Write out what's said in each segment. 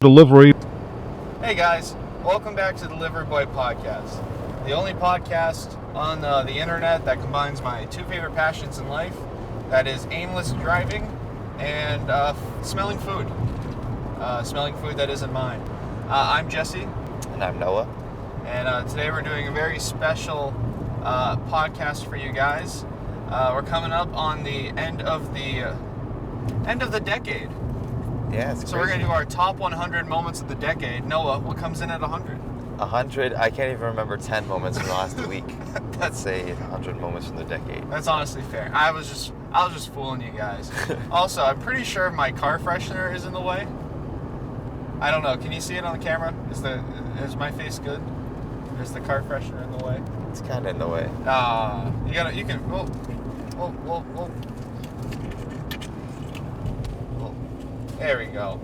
Delivery. Hey guys, welcome back to the Delivery Boy Podcast, the only podcast on the internet that combines my two favorite passions in life, that is aimless driving and smelling food. Smelling food that isn't mine. I'm Jesse. And I'm Noah. And today we're doing a very special podcast for you guys. We're coming up on the end of the decade. Yeah, it's So we're going to do our top 100 moments of the decade. Noah, what comes in at 100? 100? I can't even remember 10 moments from last week. Let's say 100 moments from the decade. That's honestly fair. I was just fooling you guys. Also, I'm pretty sure my car freshener is in the way. I don't know. Can you see it on the camera? Is my face good? Is the car freshener in the way? It's kind of in the way. You can. Whoa. There we go.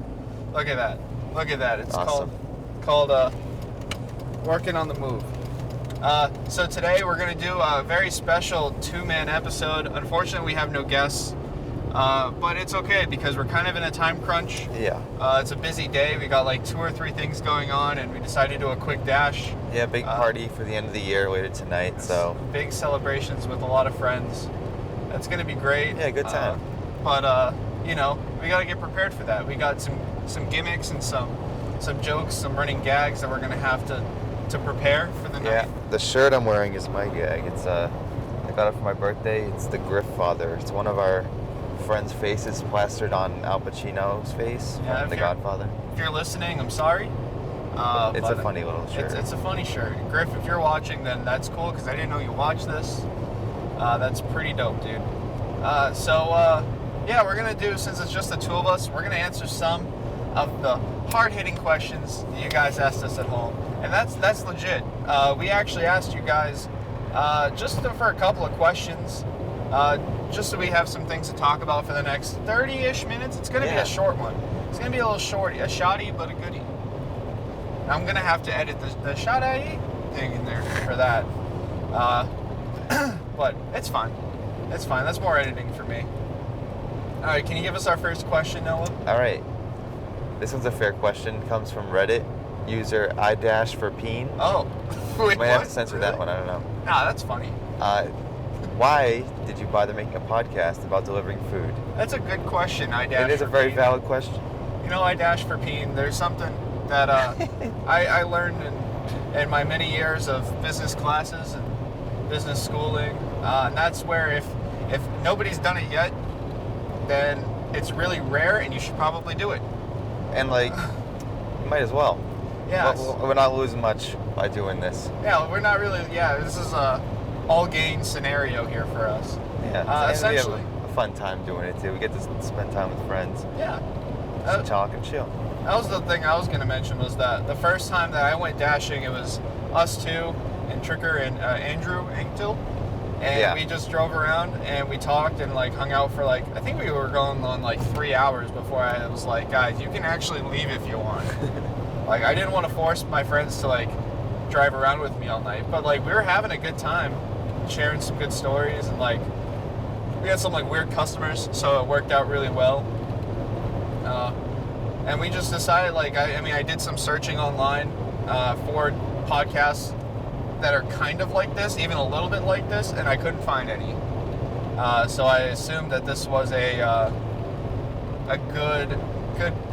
Look at that. It's awesome. called working on the move. So today we're going to do a very special two-man episode. Unfortunately, we have no guests, but it's okay because we're kind of in a time crunch. Yeah. It's a busy day. We got like 2 or 3 things going on, and we decided to do a quick dash. Yeah, big party for the end of the year later tonight. So big celebrations with a lot of friends. That's going to be great. Yeah, good time. But we got to get prepared for that. We got some gimmicks and some jokes, some running gags that we're going to have to prepare for the night. Yeah, the shirt I'm wearing is my gag. It's I got it for my birthday. It's the Griff Father. It's one of our friends' faces plastered on Al Pacino's face from The Godfather. If you're listening, I'm sorry. It's a funny little shirt. It's a funny shirt. Griff, if you're watching, then that's cool because I didn't know you watched this. That's pretty dope, dude. Yeah, we're going to do, since it's just the two of us, we're going to answer some of the hard-hitting questions that you guys asked us at home. And that's legit. We actually asked you guys for a couple of questions, just so we have some things to talk about for the next 30-ish minutes. It's going to be a short one. It's going to be a little shorty, a shoddy, but a goodie. I'm going to have to edit the shoddy thing in there for that. But it's fine. It's fine. That's more editing for me. All right, can you give us our first question, Noah? All right. This one's a fair question. Comes from Reddit user I-for-peen. Oh, wait, might have to censor that one. I don't know. Nah, that's funny. Why did you bother making a podcast about delivering food? That's a good question, It is a very valid question. You know, I-for-peen, there's something that I learned in my many years of business classes and business schooling, and that's where if nobody's done it yet, then it's really rare and you should probably do it. And you might as well. Yeah. We're not losing much by doing this. Yeah, we're not really, this is a all-gain scenario here for us. Yeah, essentially. We have a fun time doing it too. We get to spend time with friends. Yeah. Just talk and chill. That was the thing I was going to mention, was that the first time that I went dashing, it was us two and Tricker and Andrew Engtill. And we just drove around and we talked and hung out for I think we were going on 3 hours before I was like, guys, you can actually leave if you want. I didn't want to force my friends to drive around with me all night, but we were having a good time, sharing some good stories, and we had some weird customers, so it worked out really well. And we just decided I did some searching online for podcasts that are kind of like this, even a little bit like this, and I couldn't find any. So I assumed that this was a good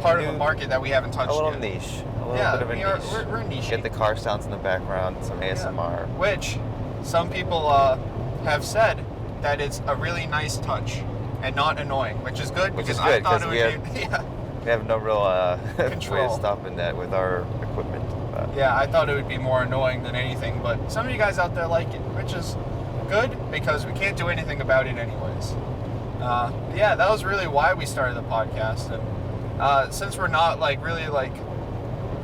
part of the market that we haven't touched yet. A little niche. A little bit of a niche. We're niche. Get the car sounds in the background, some ASMR. Which some people have said that it's a really nice touch and not annoying, which is good because I thought it would be... We have no real control. way of stopping that with our equipment. Yeah, I thought it would be more annoying than anything, but some of you guys out there like it, which is good because we can't do anything about it anyways. That was really why we started the podcast, and since we're not really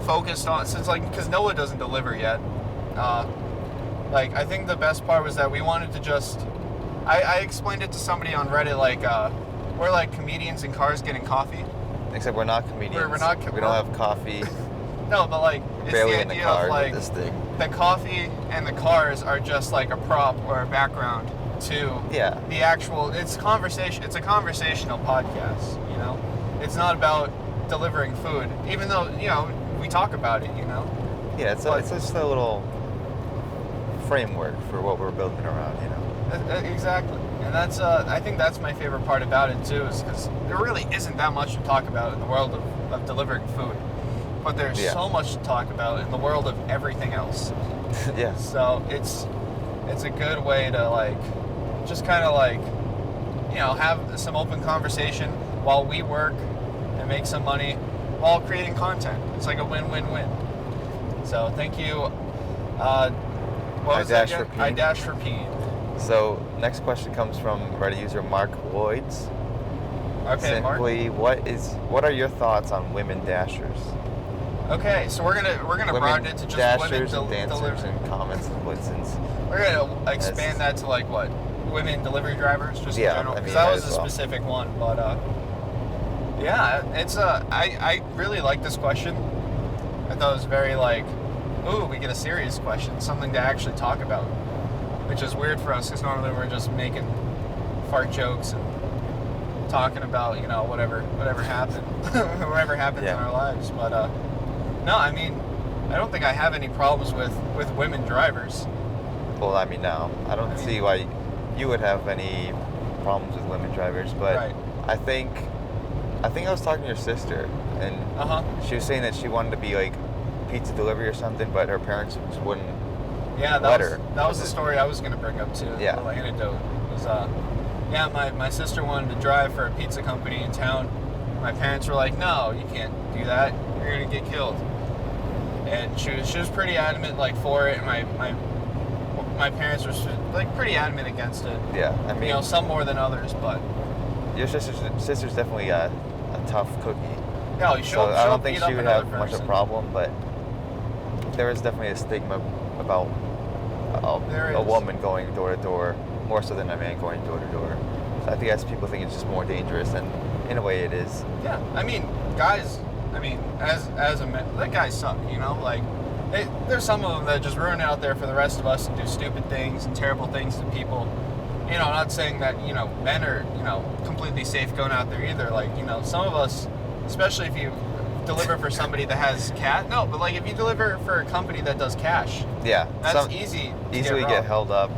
focused on, because Noah doesn't deliver yet, I think the best part was that we wanted to just, I explained it to somebody on Reddit, we're comedians in cars getting coffee. Except we're not comedians. We don't have coffee. No, but it's barely the in the idea car of with this thing. The coffee and the cars are just a prop or a background to the actual. It's conversation. It's a conversational podcast. It's not about delivering food, even though, we talk about it, Yeah, it's just a little framework for what we're building around, Exactly. And that's, I think that's my favorite part about it too, is because there really isn't that much to talk about in the world of delivering food. But there's so much to talk about in the world of everything else. Yeah. So it's a good way to just kind of have some open conversation while we work and make some money while creating content. It's like a win-win-win. So thank you. What was that again? I dash for Peen. So next question comes from Reddit user Mark Lloyds. Okay, Simply, Mark. what are your thoughts on women dashers? Okay, so we're gonna broaden it to just dashers women and dancers and comments and blitzens. We're gonna expand that to what? Women delivery drivers, just in general, because that was a specific one. But it's I really like this question. I thought it was very ooh, we get a serious question, something to actually talk about, which is weird for us because normally we're just making fart jokes and talking about whatever happened, whatever happens in our lives. But no, I mean, I don't think I have any problems with women drivers. Well, I mean, no, I don't see why you would have any problems with women drivers, but right. I think I was talking to your sister, and she was saying that she wanted to be pizza delivery or something, but her parents just wouldn't let her. That was the story I was going to bring up too. Yeah. A little anecdote was, my sister wanted to drive for a pizza company in town. My parents were like, "No, you can't do that. You're going to get killed." And she was pretty adamant for it, and my parents were pretty adamant against it. Yeah, I mean, some more than others, but your sister's definitely a tough cookie. No, I don't think she would have much of a problem, but there is definitely a stigma about a woman going door to door more so than a man going door to door. So I think people think it's just more dangerous, and in a way it is. Yeah, I mean, guys. I mean, as a man, that guys suck. There's some of them that just ruin it out there for the rest of us and do stupid things and terrible things to people. I'm not saying that men are completely safe going out there either. Some of us, especially if you deliver for somebody that has cash. No, but if you deliver for a company that does cash. Yeah, that's easy. Easily get held up.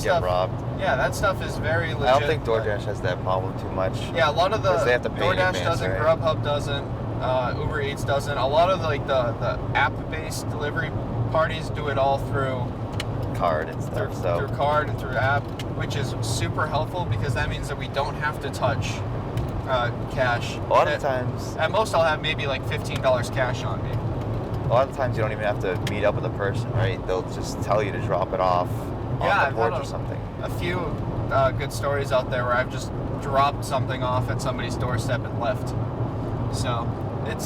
Get robbed. Yeah, that stuff is very legit. I don't think DoorDash has that problem too much. Yeah, a lot of the they have to pay DoorDash doesn't, right? Grubhub doesn't, Uber Eats doesn't. A lot of the app-based delivery parties do it all through card and stuff. Through card and through app, which is super helpful because that means that we don't have to touch cash. A lot of times. At most, I'll have maybe $15 cash on me. A lot of times you don't even have to meet up with a person, right? They'll just tell you to drop it off on the porch or something. A few good stories out there where I've just dropped something off at somebody's doorstep and left. So it's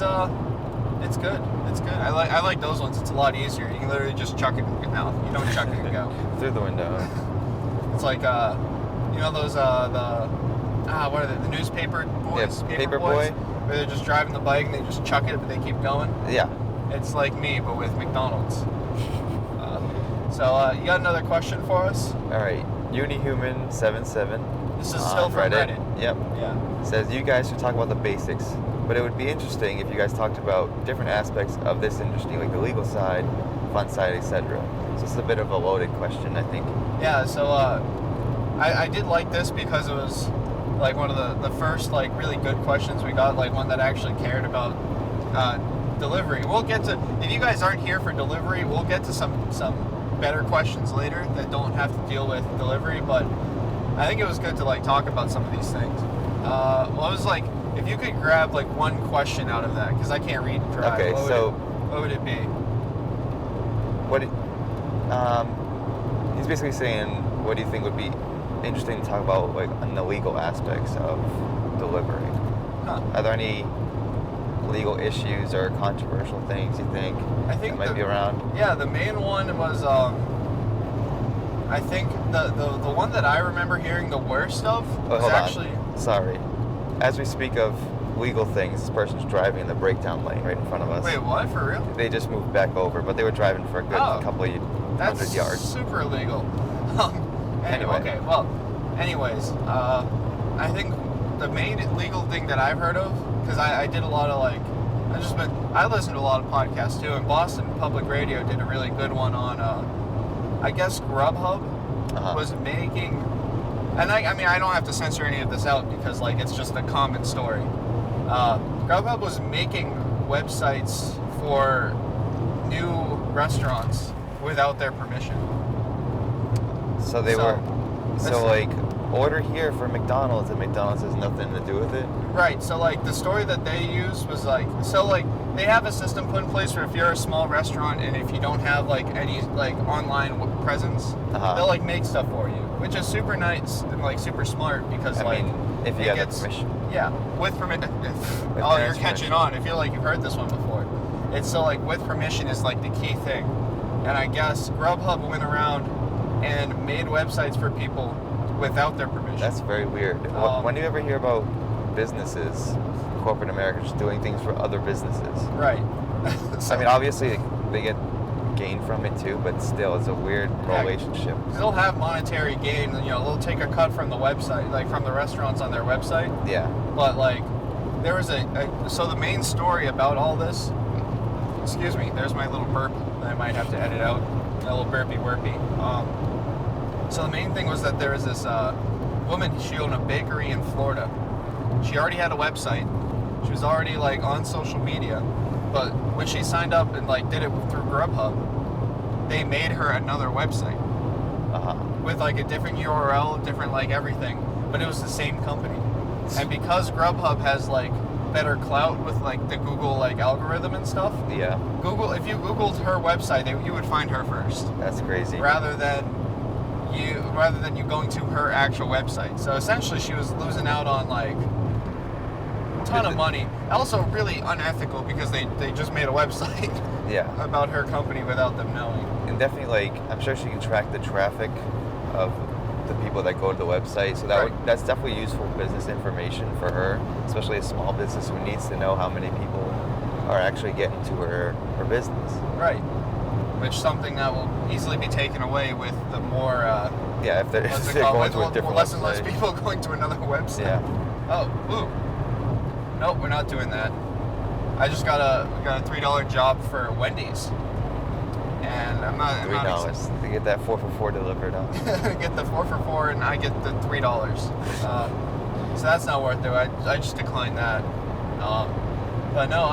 good. It's good. I like those ones. It's a lot easier. You can literally just chuck it. No, you don't chuck it and go through the window. It's those what are they? The newspaper boys. Yeah, paper boy. Where they're just driving the bike and they just chuck it, but they keep going. Yeah. It's like me, but with McDonald's. So you got another question for us? All right. Unihuman77. This is still from Reddit. Yep. Yeah. Says you guys should talk about the basics, but it would be interesting if you guys talked about different aspects of this industry, like the legal side, fun side, etc. So it's a bit of a loaded question, I think. Yeah. So I did like this because it was one of the first really good questions we got, one that actually cared about delivery. We'll get to, if you guys aren't here for delivery, we'll get to some better questions later that don't have to deal with delivery, but I think it was good to talk about some of these things. Well, it was if you could grab one question out of that, because I can't read and drive. Okay, what would it be? He's basically saying, what do you think would be interesting to talk about on the legal aspects of delivering? Are there any legal issues or controversial things you think that might be around? Yeah, the main one was I think the one that I remember hearing the worst of was actually... Sorry. As we speak of legal things, this person's driving in the breakdown lane right in front of us. Wait, what? For real? They just moved back over, but they were driving for a good couple of hundred yards. That's super illegal. Anyway. Okay, well, anyways, I think the main legal thing that I've heard of, because I did a lot of like, I listen to a lot of podcasts too, and Boston Public Radio did a really good one on, I guess Grubhub was making, and I mean, I don't have to censor any of this out because like it's just a common story. Grubhub was making websites for new restaurants without their permission. So like, order here for McDonald's, and McDonald's has nothing to do with it? Right, so like the story that they used was like, so like they have a system put in place where if you're a small restaurant and if you don't have like any like online presence, they'll like make stuff for you, which is super nice and like super smart because I mean, if you have the permission. Yeah, with permission. Oh, you're catching on. I feel like you've heard this one before. It's so like with permission is like the key thing. And I guess Grubhub went around and made websites for people without their permission. That's very weird. When do you ever hear about businesses, corporate America, just doing things for other businesses? Right. So, I mean, obviously they get gain from it too, but still, it's a weird relationship. They'll have monetary gain. You know, they'll take a cut from the website, like from the restaurants on their website. Yeah. But like, there was so the main story about all this. Excuse me. There's my little burp that I might have to edit out. A little burpy. So the main thing was that there was this woman. She owned a bakery in Florida. She already had a website. She was already like on social media, but when she signed up and like did it through Grubhub, they made her another website with like a different URL, different like everything, but it was the same company. And because Grubhub has like better clout with like the Google like algorithm and stuff. Yeah. Google, if you Googled her website, you would find her first. That's crazy. Rather than you going to her actual website. So essentially, she was losing out on like a ton of money. Also, really unethical because they just made a website. Yeah. About her company without them knowing. And definitely, like, I'm sure she can track the traffic of the people that go to the website. So that's definitely useful business information for her, especially a small business who needs to know how many people are actually getting to her business. Right. Which something that will easily be taken away with the more if they're going to a different less and less people going to another website. Yeah. Oh, ooh. Nope, we're not doing that. I just got a $3 job for Wendy's, and I'm not $3 to get that 4 for $4 delivered. Get the 4 for $4, and I get the $3. So that's not worth it. I just declined that. But no,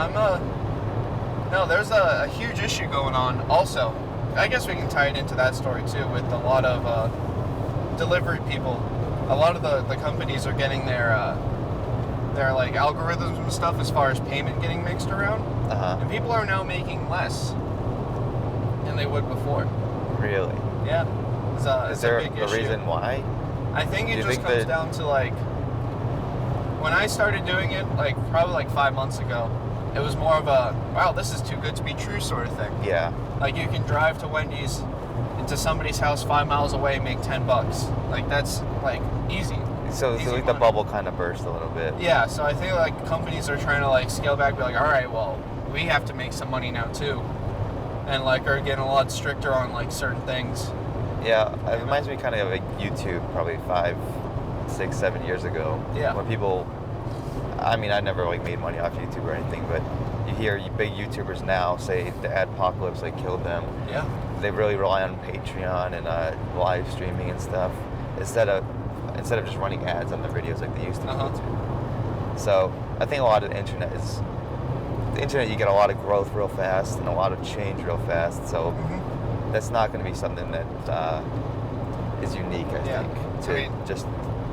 No, there's a huge issue going on also. I guess we can tie it into that story too with a lot of delivery people. A lot of the companies are getting their like algorithms and stuff as far as payment getting mixed around. And people are now making less than they would before. Really? Yeah. Is there a reason why? I think it just comes down to like, when I started doing it, like probably like 5 months ago, it was more of a, wow, this is too good to be true sort of thing. Yeah. Like you can drive to Wendy's into somebody's house 5 miles away and make $10. Like that's like easy. So like the bubble kind of burst a little bit. Yeah, so I think like companies are trying to like scale back, be like, all right, well, we have to make some money now too. And like are getting a lot stricter on like certain things. Yeah, it reminds me kind of like YouTube probably 5, 6, 7 years ago. Yeah. When people, I mean, I never like made money off YouTube or anything, but you hear big YouTubers now say the adpocalypse like killed them. Yeah. They really rely on Patreon and live streaming and stuff instead of just running ads on their videos like they used to on YouTube. So I think a lot of the internet you get a lot of growth real fast and a lot of change real fast. So that's not going to be something that is unique, I think, to just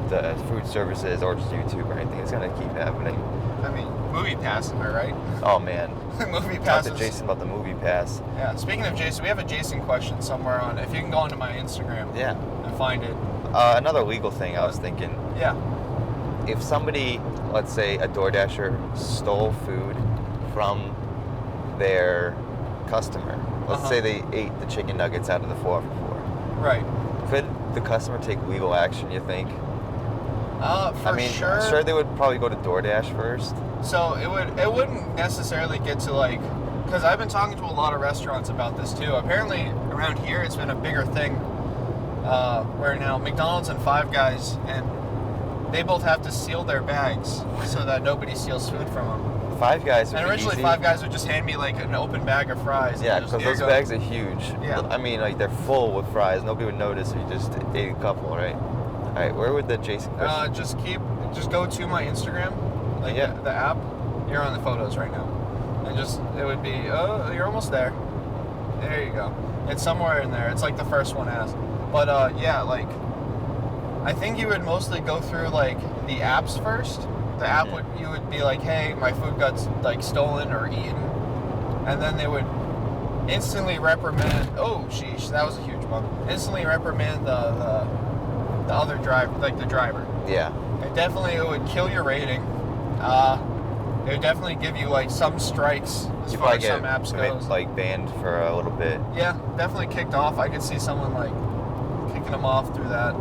the food services or just YouTube or anything. It's going to keep happening. I mean, Movie Pass, am I right? Oh, man. Movie Pass. Talk to Jason about the Movie Pass. Yeah, speaking of Jason, we have a Jason question somewhere on, if you can go onto my Instagram and find it. Another legal thing I was thinking. Yeah. If somebody, let's say a DoorDasher, stole food from their customer, let's say they ate the chicken nuggets out of the 4 for 4. Right. Could the customer take legal action, you think? Sure. I'm sure they would probably go to DoorDash first. So it wouldn't necessarily get to like, because I've been talking to a lot of restaurants about this too. Apparently around here it's been a bigger thing, where now McDonald's and Five Guys and they both have to seal their bags so that nobody steals food from them. Five Guys would And originally, be easy. Five Guys would just hand me like an open bag of fries. Yeah, because those bags are huge. Yeah. I mean, like they're full with fries. Nobody would notice if you just ate a couple, right? All right, where would the Jason question? Just go to my Instagram, like the app. You're on the photos right now, and it would be. Oh, you're almost there. There you go. It's somewhere in there. It's like the first one asked. But yeah, like I think you would mostly go through like the apps first. The app you would be like, hey, my food got like stolen or eaten, and then they would instantly reprimand. Oh, sheesh, that was a huge bump. Instantly reprimand the other driver, like the driver. Yeah. It would kill your rating. It would definitely give you like some strikes as far as some apps goes. Like banned for a little bit. Yeah, definitely kicked off. I could see someone like kicking them off through that.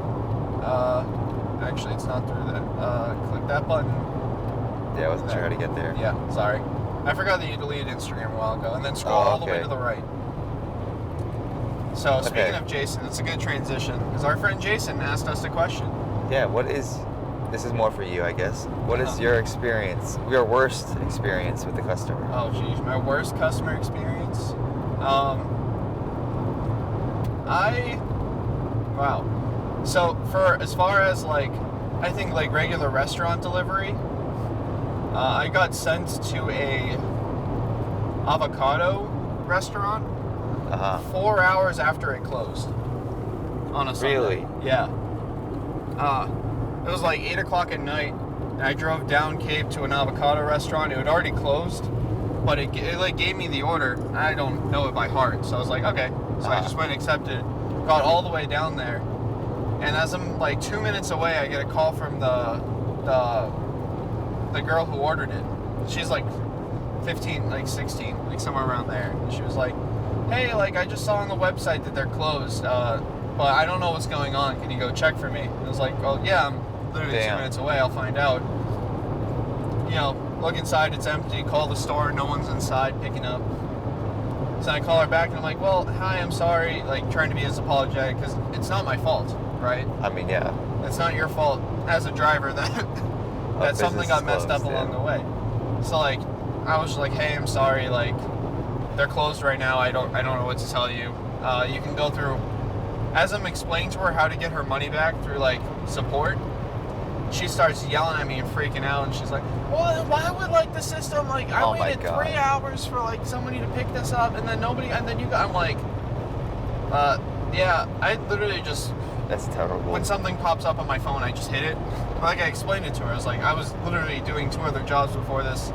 Actually, it's not through that. Click that button. Yeah, I wasn't sure how to get there. Yeah, sorry. I forgot that you deleted Instagram a while ago, and then scroll all the way to the right. So, speaking of Jason, it's a good transition, because our friend Jason asked us a question. Yeah, this is more for you, I guess. What is your worst experience with the customer? Oh, geez, my worst customer experience? Wow. So, as far as, like, I think, like, regular restaurant delivery, I got sent to a avocado restaurant 4 hours after it closed on a Sunday. Really? Yeah. It was like 8 o'clock at night, and I drove down Cape to an avocado restaurant. It had already closed, but it like gave me the order. I don't know it by heart, so I was like, okay. So I just went and accepted it. Got all the way down there, and as I'm like 2 minutes away, I get a call from the girl who ordered it. She's like 15, like 16, like somewhere around there. And she was like, hey, like I just saw on the website that they're closed, but I don't know what's going on. Can you go check for me? And I was like, well, yeah, I'm literally 2 minutes away. I'll find out. You know, look inside, it's empty. Call the store, no one's inside picking up. So I call her back and I'm like, well, hi, I'm sorry. Like trying to be as apologetic because it's not my fault, right? I mean, yeah. It's not your fault as a driver that that something got messed up along the way. So like, I was like, hey, I'm sorry. Like, they're closed right now. I don't know what to tell you. You can go through. As I'm explaining to her how to get her money back through like support, she starts yelling at me and freaking out, and she's like, well, why would like the system, like I waited 3 hours for like somebody to pick this up, and then nobody, and then you got, I'm like, yeah, I literally just, that's terrible. When something pops up on my phone, I just hit it. Like I explained it to her, I was like, I was literally doing 2 other jobs before this.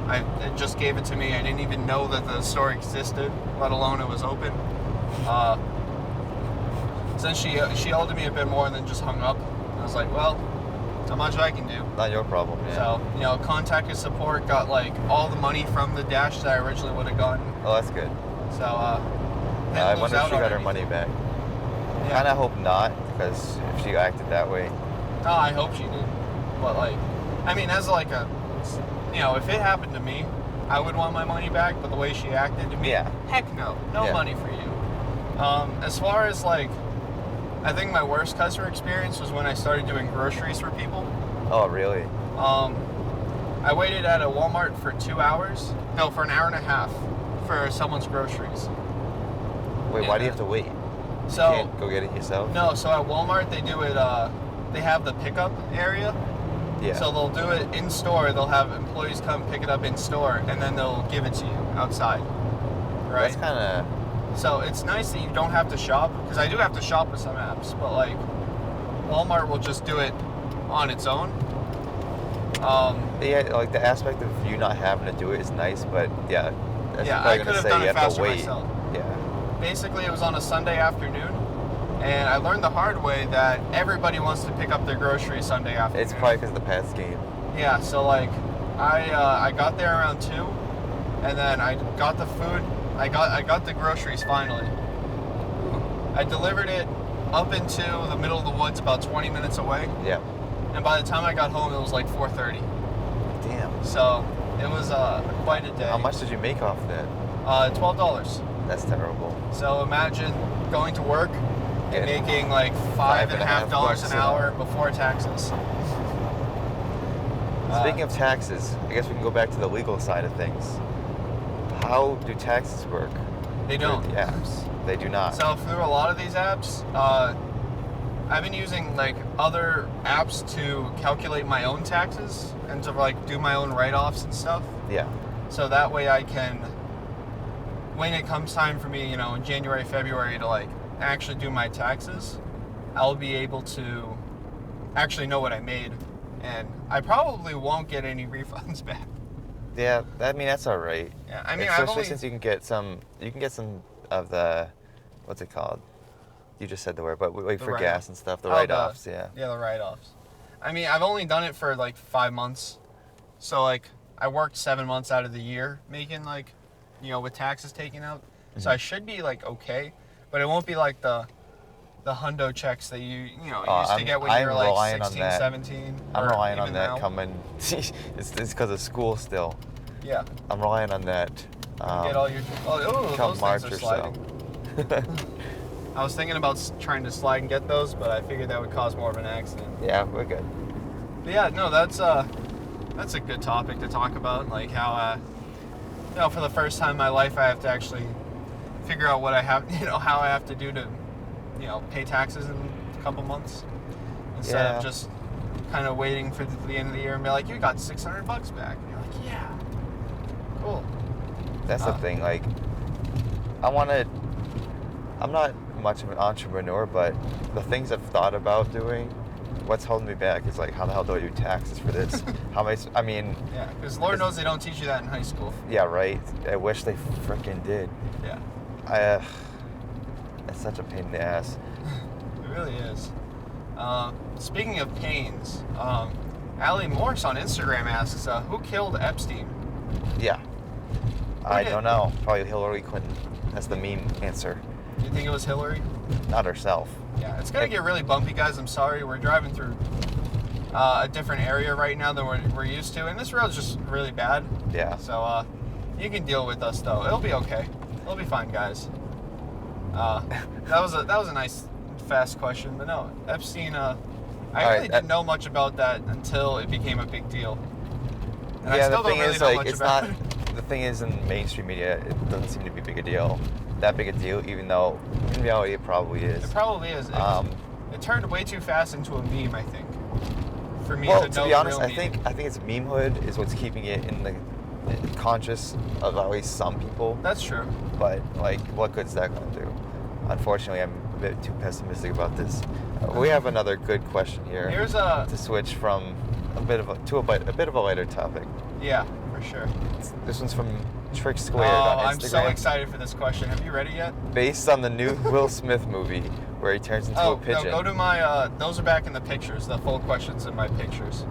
It just gave it to me. I didn't even know that the store existed, let alone it was open. So then she yelled at me a bit more and then just hung up. I was like, well, not much I can do. Not your problem, yeah. So, you know, contacted support, got like all the money from the dash that I originally would have gotten. Oh, that's good. So, I wonder if she got her money back. Yeah. Kind of hope not, because if she acted that way. No, I hope she did. But like, I mean, as like a, you know, if it happened to me, I would want my money back, but the way she acted to me, heck no. No money for you. As far as like, I think my worst customer experience was when I started doing groceries for people. Oh, really? I waited at a Walmart for 2 hours. No, for an hour and a half for someone's groceries. Wait, why do you have to wait? So, you can't go get it yourself? No, so at Walmart they do it, they have the pickup area. Yeah. So they'll do it in store, they'll have employees come pick it up in store, and then they'll give it to you outside. Right? That's kind of... So it's nice that you don't have to shop, because I do have to shop with some apps, but like Walmart will just do it on its own. Yeah, like the aspect of you not having to do it is nice, but yeah, I could have done it faster myself. Yeah. Basically, it was on a Sunday afternoon, and I learned the hard way that everybody wants to pick up their groceries Sunday afternoon. It's probably because of the Pats game. Yeah, so like I got there around 2, and then I got the food. I got the groceries finally. I delivered it up into the middle of the woods, about 20 minutes away. Yeah. And by the time I got home, it was like 4:30. Damn. So it was quite a day. How much did you make off that? $12. That's terrible. So imagine going to work and making like $5.50 an hour before taxes. Speaking of taxes, I guess we can go back to the legal side of things. How do taxes work? They don't. The apps. They do not. So through a lot of these apps, I've been using like other apps to calculate my own taxes and to like do my own write-offs and stuff. Yeah. So that way I can, when it comes time for me, in January, February to like actually do my taxes, I'll be able to actually know what I made, and I probably won't get any refunds back. Yeah, I mean that's all right. Yeah, I mean, especially since you can get some of the, what's it called? You just said the word, but wait for gas and stuff, the write-offs, yeah. Yeah, the write-offs. I mean, I've only done it for like 5 months, so like I worked 7 months out of the year making like, with taxes taken out, so I should be like okay, but it won't be like the hundo checks that you used to get when you were like 16, 17. I'm relying on that coming. It's because of school still. Yeah. I'm relying on that. Get all your. Come those March things are or sliding. I was thinking about trying to slide and get those, but I figured that would cause more of an accident. Yeah, we're good. But yeah, no, that's a good topic to talk about, like how for the first time in my life I have to actually figure out what I have, how I have to do to pay taxes in a couple months instead of just kind of waiting for the end of the year and be like, you got $600 back. And you're like, yeah, cool. That's the thing. Like, I'm not much of an entrepreneur, but the things I've thought about doing, what's holding me back is like, how the hell do I do taxes for this? Yeah, because Lord knows they don't teach you that in high school. Yeah, right. I wish they freaking did. Yeah. It's such a pain in the ass. It really is. Speaking of pains, Allie Morse on Instagram asks, who killed Epstein? Yeah. I don't know. Probably Hillary Clinton. That's the meme answer. Do you think it was Hillary? Not herself. Yeah, it's going to get really bumpy, guys. I'm sorry. We're driving through a different area right now than we're used to, and this road's just really bad. Yeah. So you can deal with us, though. It'll be okay. It'll be fine, guys. That was a nice, fast question, but no, Epstein. I really didn't know much about that until it became a big deal. And I still don't really know much about it. The thing is, in mainstream media, it doesn't seem to be that big a deal, even though in reality it probably is. It probably is. It turned way too fast into a meme, I think. For me to know be honest, the I real think it's memehood is what's keeping it in the conscious of at least some people. That's true. But like, what good's that going to do? Unfortunately, I'm a bit too pessimistic about this. We have another good question here. Here's to switch from a bit of a lighter topic. Yeah, for sure. This one's from Trick Squared on Instagram. I'm so excited for this question. Have you read it yet? Based on the new Will Smith movie where he turns into a pigeon. No, go to my. Those are back in the pictures. The full questions in my pictures.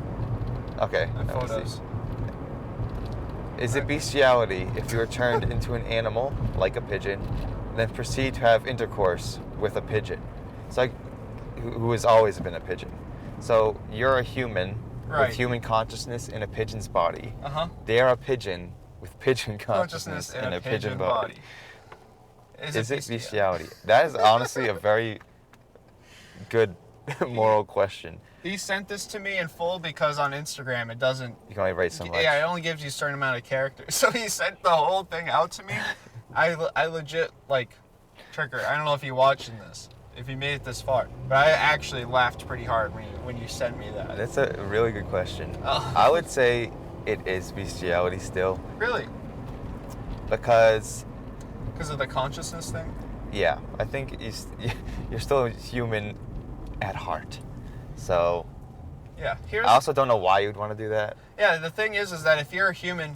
Okay. And photos. Is it bestiality if you are turned into an animal, like a pigeon, then proceed to have intercourse with a pigeon? It's like, who has always been a pigeon. So you're a human with human consciousness in a pigeon's body. They are a pigeon with pigeon consciousness in a pigeon body. Is it bestiality? That is honestly a very good moral question. He sent this to me in full because on Instagram it doesn't... You can only write so much. Yeah, it only gives you a certain amount of characters. So he sent the whole thing out to me. I legit, like, Tricker, I don't know if you're watching this, if you made it this far, but I actually laughed pretty hard when you sent me that. That's a really good question. I would say it is bestiality still. Really? Because of the consciousness thing? Yeah, I think you're still human at heart. So, yeah. I also don't know why you'd want to do that. Yeah, the thing is that if you're a human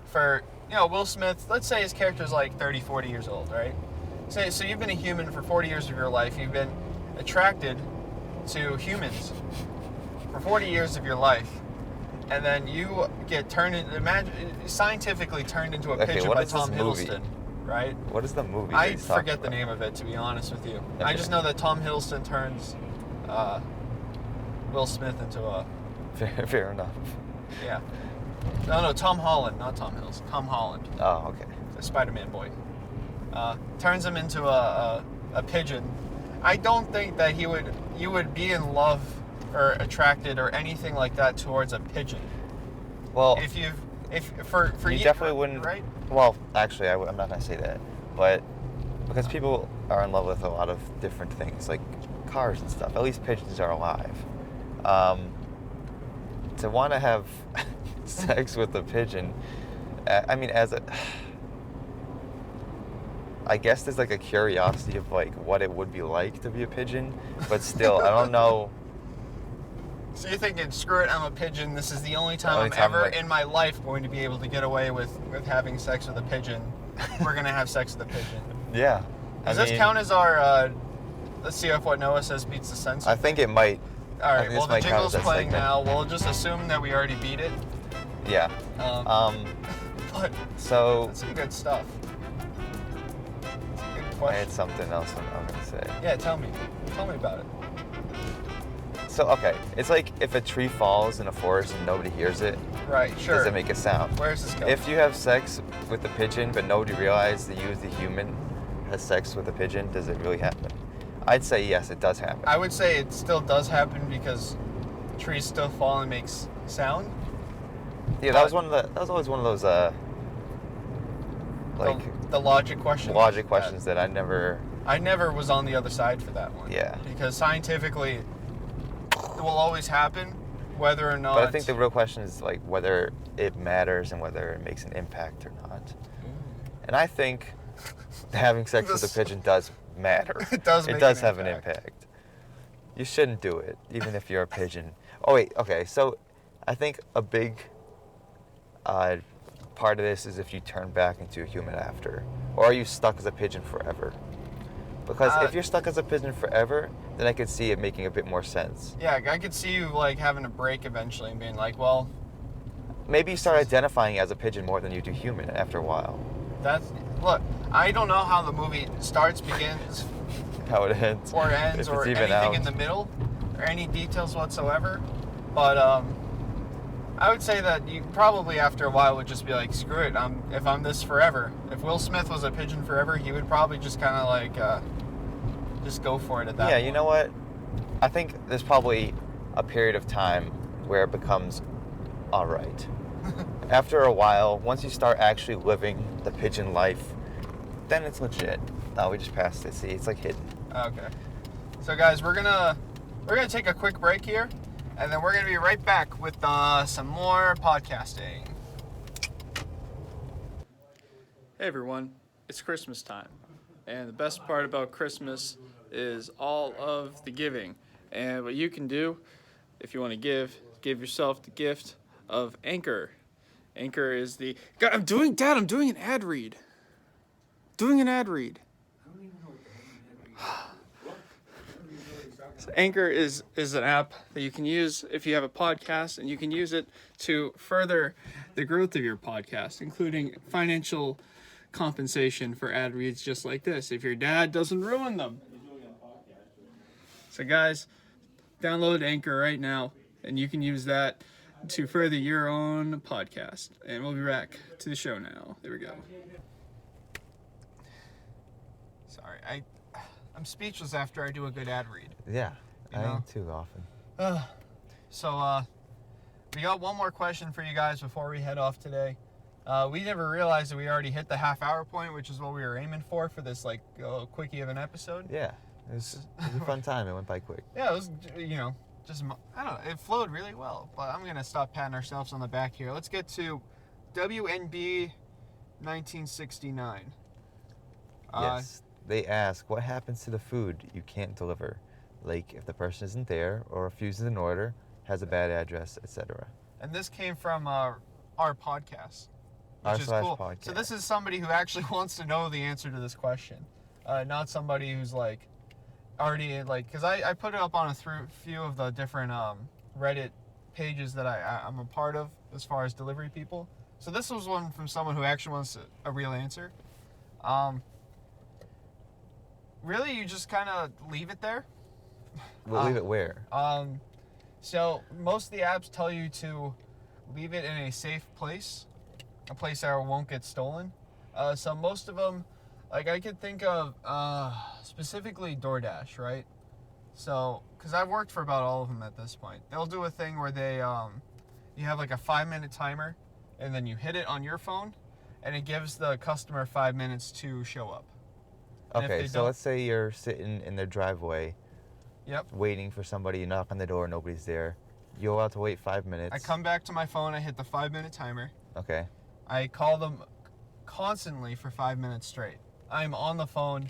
for, Will Smith, let's say his character's like 30, 40 years old, right? So you've been a human for 40 years of your life. You've been attracted to humans for 40 years of your life. And then you get scientifically turned into a pigeon by Tom Hiddleston, right? What is the movie? I forget the name of it, to be honest with you. Okay. I just know that Tom Hiddleston turns Will Smith into a... Fair enough. Yeah. No, Tom Holland, not Tom Hiddleston. Tom Holland. Oh, okay. The Spider-Man boy. Turns him into a pigeon. I don't think that you would be in love or attracted or anything like that towards a pigeon. Well, for you definitely wouldn't. Right? Well, actually, I'm not gonna say that, but because people are in love with a lot of different things, like cars and stuff. At least pigeons are alive. To want to have sex with a pigeon, I mean, I guess there's like a curiosity of like what it would be like to be a pigeon, but still, I don't know. So you're thinking, screw it, I'm a pigeon. This is the only time I'm ever in my life going to be able to get away with having sex with a pigeon. We're going to have sex with a pigeon. Yeah. Does this count as our, let's see if what Noah says beats the census? I think it might. All right, well, the jingle's playing now. We'll just assume that we already beat it. Yeah. But so that's some good stuff. That's a good question. I had something else I'm going to say. Yeah, tell me. Tell me about it. So, okay, it's like if a tree falls in a forest and nobody hears it. Right, sure. Does it make a sound? Where's this going? If you have sex with a pigeon but nobody realizes that you as the human has sex with a pigeon, does it really happen? I'd say yes, it does happen. I would say it still does happen because trees still fall and makes sound. Yeah, that was always one of those like the logic questions. Logic questions that I never was on the other side for that one. Yeah. Because scientifically it will always happen, whether or not. But I think the real question is like whether it matters and whether it makes an impact or not. And I think having sex with a pigeon does matter. It does. It does have an impact. You shouldn't do it, even if you're a pigeon. Oh wait, okay. So, I think a big part of this is if you turn back into a human after, or are you stuck as a pigeon forever? Because if you're stuck as a pigeon forever, then I could see it making a bit more sense. Yeah, I could see you like having a break eventually and being like, well. Maybe you start identifying as a pigeon more than you do human after a while. Look, I don't know how the movie starts, begins, how it ends, or ends, or anything in the middle, or any details whatsoever. But I would say that you probably after a while would just be like, screw it, if I'm this forever. If Will Smith was a pigeon forever, he would probably just kind of like just go for it at that point. Yeah, you know what? I think there's probably a period of time where it becomes all right. After a while, once you start actually living the pigeon life, then it's legit. No, we just passed it. See, it's like hidden. Okay. So guys, we're gonna take a quick break here, and then we're gonna be right back with some more podcasting. Hey everyone, it's Christmas time, and the best part about Christmas is all of the giving. And what you can do, if you want to give yourself the gift of Anchor. Anchor is the... God, I'm doing an ad read. Doing an ad read. So Anchor is an app that you can use if you have a podcast, and you can use it to further the growth of your podcast, including financial compensation for ad reads just like this, if your dad doesn't ruin them. So guys, download Anchor right now, and you can use that to further your own podcast. And we'll be back to the show now. There we go. Sorry, I'm speechless after I do a good ad read. Yeah, I am too often. So we got one more question for you guys before we head off today. We never realized that we already hit the half-hour point, which is what we were aiming for this like quickie of an episode. Yeah, it was a fun time. It went by quick. Yeah, it was, just, I don't know, it flowed really well. But I'm going to stop patting ourselves on the back here. Let's get to WNB 1969. Yes. They ask, what happens to the food you can't deliver? Like if the person isn't there or refuses an order, has a bad address, etc. And this came from our podcast, which is cool. Podcast. So this is somebody who actually wants to know the answer to this question. Not somebody who's like already like, because I put it up on a few of the different Reddit pages that I'm a part of as far as delivery people. So this was one from someone who actually wants a real answer. Really, you just kind of leave it there. We'll leave it where? So most of the apps tell you to leave it in a safe place, a place that won't get stolen. So most of them, like I could think of specifically DoorDash, right? So, because I've worked for about all of them at this point. They'll do a thing where they you have like a 5-minute timer, and then you hit it on your phone, and it gives the customer 5 minutes to show up. And okay, so let's say you're sitting in their driveway. Yep. Waiting for somebody, you knock on the door, nobody's there. You're allowed to wait 5 minutes. I come back to my phone, I hit the 5-minute timer. Okay. I call them constantly for 5 minutes straight. I'm on the phone.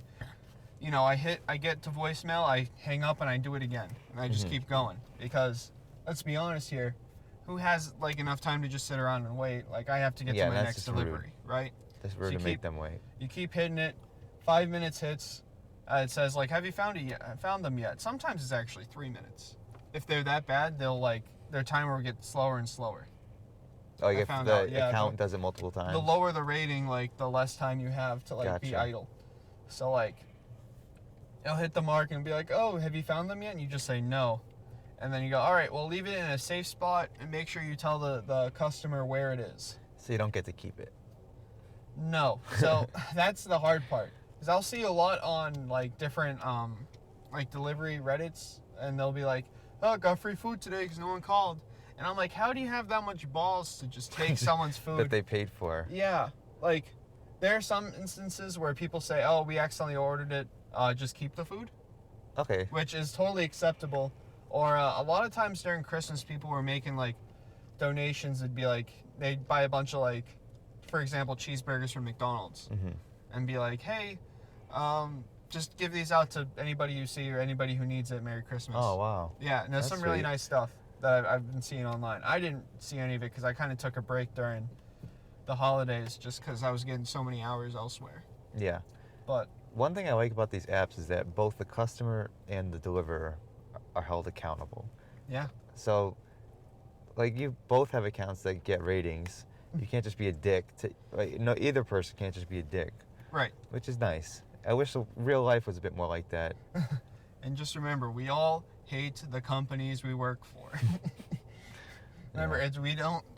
You know, I get to voicemail, I hang up, and I do it again. And I just keep going. Because, let's be honest here, who has, like, enough time to just sit around and wait? Like, I have to get to my next delivery, right? That's rude to make them wait. You keep hitting it. 5 minutes hits. It says, like, have you found them yet? Sometimes it's actually 3 minutes. If they're that bad, they'll, like, their timer will get slower and slower. Oh, if the account does it multiple times? The lower the rating, like, the less time you have to, like, be idle. So, like, it'll hit the mark and be like, oh, have you found them yet? And you just say no. And then you go, all right, well, leave it in a safe spot and make sure you tell the customer where it is. So you don't get to keep it? No. So that's the hard part. Because I'll see a lot on, like, different, like, delivery Reddits, and they'll be like, oh, got free food today because no one called. And I'm like, how do you have that much balls to just take someone's food? That they paid for. Yeah. Like, there are some instances where people say, oh, we accidentally ordered it, just keep the food. Okay. Which is totally acceptable. Or a lot of times during Christmas, people were making, like, donations. It'd be like, they'd buy a bunch of, like, for example, cheeseburgers from McDonald's. And be like, hey, just give these out to anybody you see or anybody who needs it. Merry Christmas. Oh, wow. Yeah, and there's some really nice stuff that I've been seeing online. I didn't see any of it because I kind of took a break during the holidays just because I was getting so many hours elsewhere. Yeah. But one thing I like about these apps is that both the customer and the deliverer are held accountable. Yeah. So, like, you both have accounts that get ratings. You can't just be a dick to, like, no, either person can't just be a dick. Right. Which is nice. I wish real life was a bit more like that. And just remember, we all hate the companies we work for. Remember,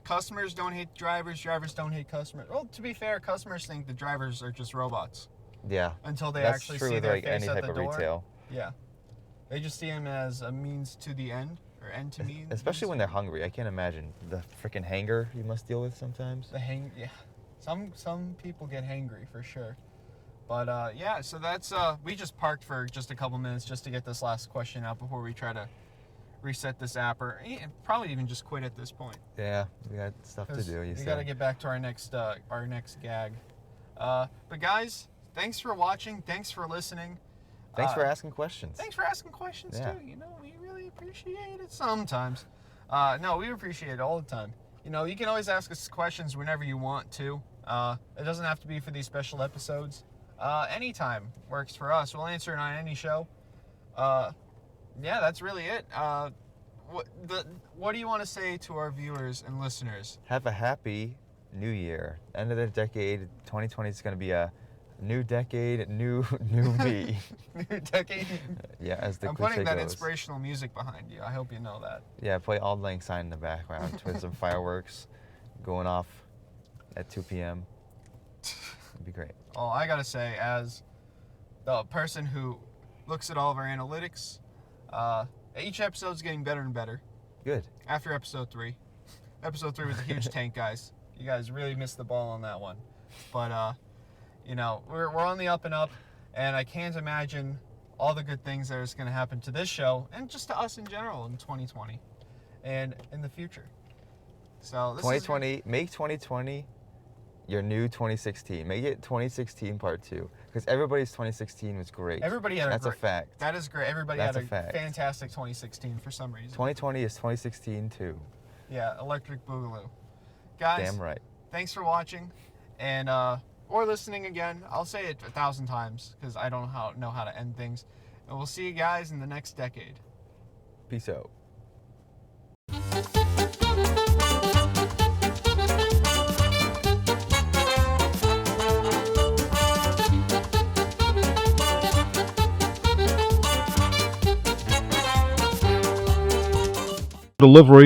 customers don't hate drivers don't hate customers. Well, to be fair, customers think the drivers are just robots. Yeah. Until they actually see their face any at type the of door. retail. Yeah. They just see them as a means to the end, or end to means. Especially when they're hungry. I can't imagine the freaking hanger you must deal with sometimes. Yeah. Some people get hangry for sure. But yeah, so that's we just parked for just a couple minutes just to get this last question out before we try to reset this app, or probably even just quit at this point. Yeah, we got stuff to do. We got to get back to our next gag. But guys, thanks for watching. Thanks for listening. Thanks for asking questions. Thanks for asking questions too. You know, we really appreciate it sometimes. No, we appreciate it all the time. You know, you can always ask us questions whenever you want to. It doesn't have to be for these special episodes. Anytime works for us. We'll answer it on any show. Yeah, that's really it. What do you want to say to our viewers and listeners? Have a happy new year. End of the decade. 2020 is going to be a new decade, new me. New decade. Yeah, as the I'm cliche putting that goes. inspirational music behind you. I hope you know that. Yeah, play Auld Lang Syne in the background with some fireworks going off at 2 p.m. It'd be great. Oh, I gotta say, as the person who looks at all of our analytics, each episode's getting better and better. Good. After episode 3. Episode 3 was a huge tank, guys. You guys really missed the ball on that one. But, you know, we're on the up and up, and I can't imagine all the good things that is going to happen to this show, and just to us in general in 2020, and in the future. So this 2020, make 2020 your new 2016. Make it 2016 part 2, because everybody's 2016 was great. Everybody had That's a fact. That is great. Everybody had a fantastic 2016 for some reason. 2020 is 2016 too. Yeah, Electric Boogaloo. Guys, damn right. Thanks for watching, and or listening again. I'll say it 1,000 times because I don't know how to end things. And we'll see you guys in the next decade. Peace out. Delivery